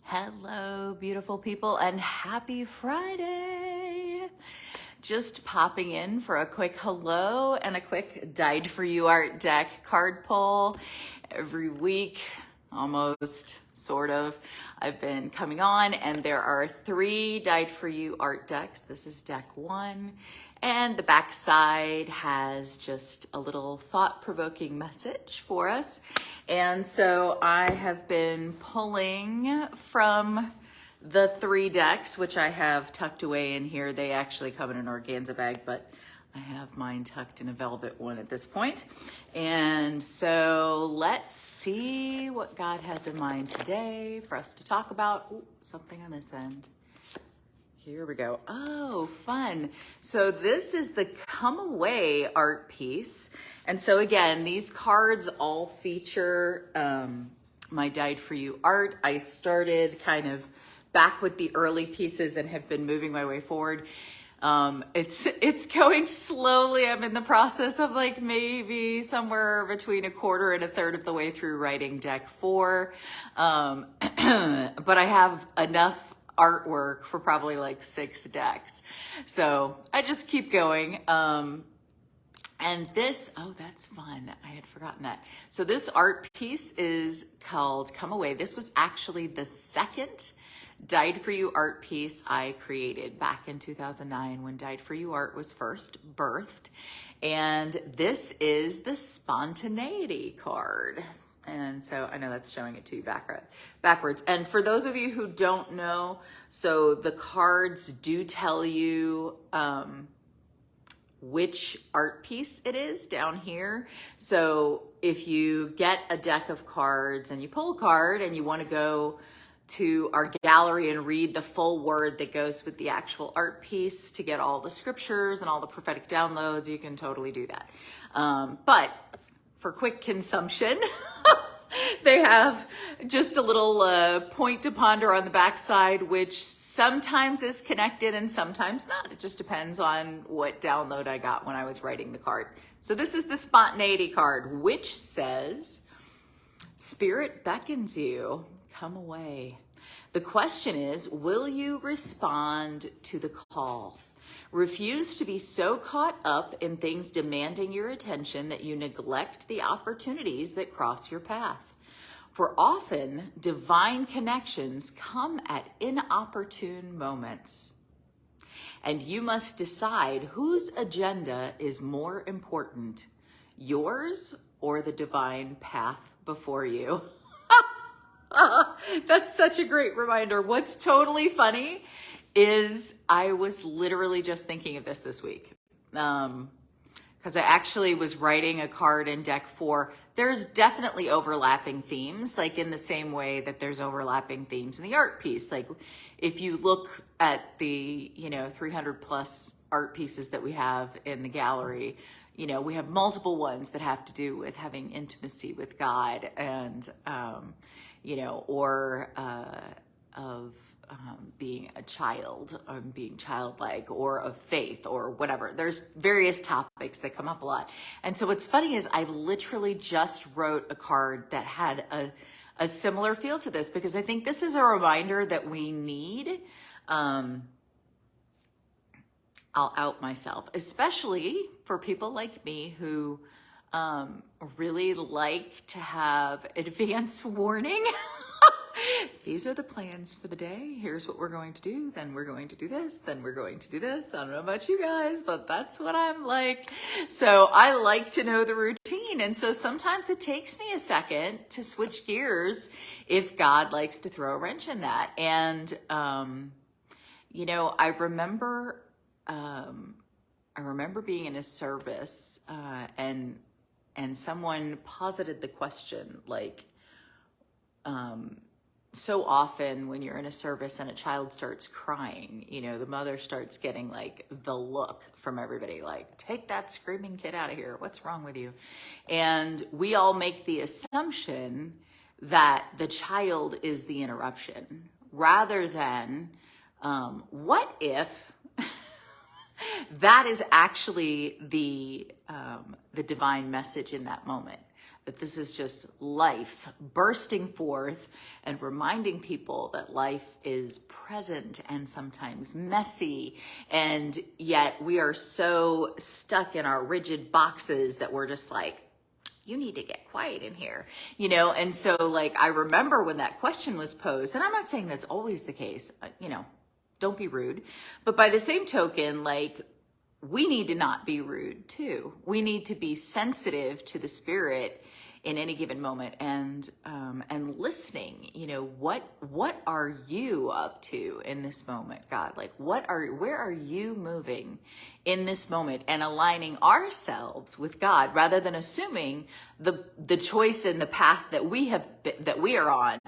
Hello, beautiful people, and happy Friday. Just popping in for a quick hello and a quick Dyed4you Art Deck card pull. Every week, almost, sort of, I've been coming on, and there are 3 Dyed4you Art decks. This is deck 1, and the back side has just a little thought-provoking message for us. And so I have been pulling from the 3 decks, which I have tucked away in here. They actually come in an organza bag, but I have mine tucked in a velvet one at this point. And so let's see what God has in mind today for us to talk about. Ooh, something on this end. Here we go. Oh, fun. So this is the Come Away art piece. And so again, these cards all feature my Dyed4you art. I started kind of back with the early pieces and have been moving my way forward. It's going slowly. I'm in the process of like maybe somewhere between a quarter and a third of the way through writing deck 4. But I have enough artwork for probably like 6 decks. So I just keep going. And this, oh, that's fun. I had forgotten that. So this art piece is called Come Away. This was actually the second Dyed4you art piece I created back in 2009 when Dyed4you Art was first birthed. And this is the Spontaneity card. And so I know that's showing it to you backwards. And for those of you who don't know, so the cards do tell you which art piece it is down here. So if you get a deck of cards and you pull a card and you want to go to our gallery and read the full word that goes with the actual art piece to get all the scriptures and all the prophetic downloads, you can totally do that. But for quick consumption, they have just a little point to ponder on the back side, which sometimes is connected and sometimes not. It just depends on what download I got when I was writing the card. So this is the Spontaneity card, which says, Spirit beckons you, come away. The question is, will you respond to the call? Refuse to be so caught up in things demanding your attention that you neglect the opportunities that cross your path. For often, divine connections come at inopportune moments. And you must decide whose agenda is more important, yours or the divine path before you. That's such a great reminder. What's totally funny is I was literally just thinking of this week. Because I actually was writing a card in deck 4. There's definitely overlapping themes, like in the same way that there's overlapping themes in the art piece. Like if you look at the, 300 plus art pieces that we have in the gallery, we have multiple ones that have to do with having intimacy with God and, of being a child, or being childlike, or of faith, or whatever. There's various topics that come up a lot. And so what's funny is I literally just wrote a card that had a similar feel to this, because I think this is a reminder that we need. I'll out myself, especially for people like me who really like to have advance warning. These are the plans for the day. Here's what we're going to do. Then we're going to do this. Then we're going to do this. I don't know about you guys, but that's what I'm like. So I like to know the routine. And so sometimes it takes me a second to switch gears if God likes to throw a wrench in that. And, I remember being in a service and someone posited the question, like, so often when you're in a service and a child starts crying, the mother starts getting like the look from everybody, like, take that screaming kid out of here. What's wrong with you? And we all make the assumption that the child is the interruption rather than what if that is actually the divine message in that moment. that this is just life bursting forth and reminding people that life is present and sometimes messy. And yet we are so stuck in our rigid boxes that we're just like, you need to get quiet in here, you know? And so like, I remember when that question was posed, and I'm not saying that's always the case, you know, don't be rude. But by the same token, like, we need to not be rude too. We need to be sensitive to the Spirit in any given moment, and listening. You know, what are you up to in this moment, God? Like, where are you moving in this moment, and aligning ourselves with God rather than assuming the choice and the path that we are on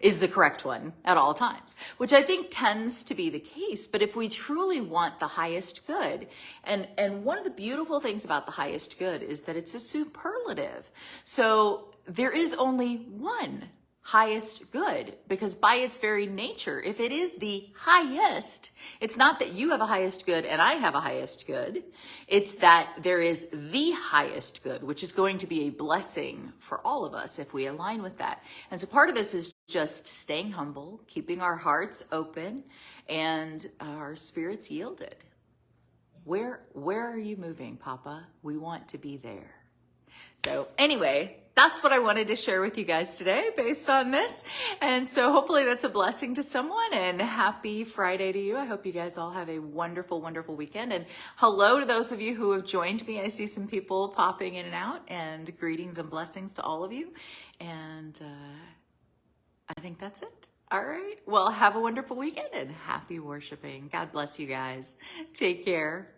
is the correct one at all times, which I think tends to be the case. But if we truly want the highest good, and one of the beautiful things about the highest good is that it's a superlative. So there is only one highest good, because by its very nature, if it is the highest, it's not that you have a highest good and I have a highest good. It's that there is the highest good, which is going to be a blessing for all of us if we align with that. And so part of this is just staying humble, keeping our hearts open and our spirits yielded. Where are you moving, Papa? We want to be there. So anyway, that's what I wanted to share with you guys today based on this. And so hopefully that's a blessing to someone, and happy Friday to you. I hope you guys all have a wonderful, wonderful weekend. And hello to those of you who have joined me. I see some people popping in and out, and greetings and blessings to all of you. And I think that's it. All right. Well, have a wonderful weekend and happy worshiping. God bless you guys. Take care.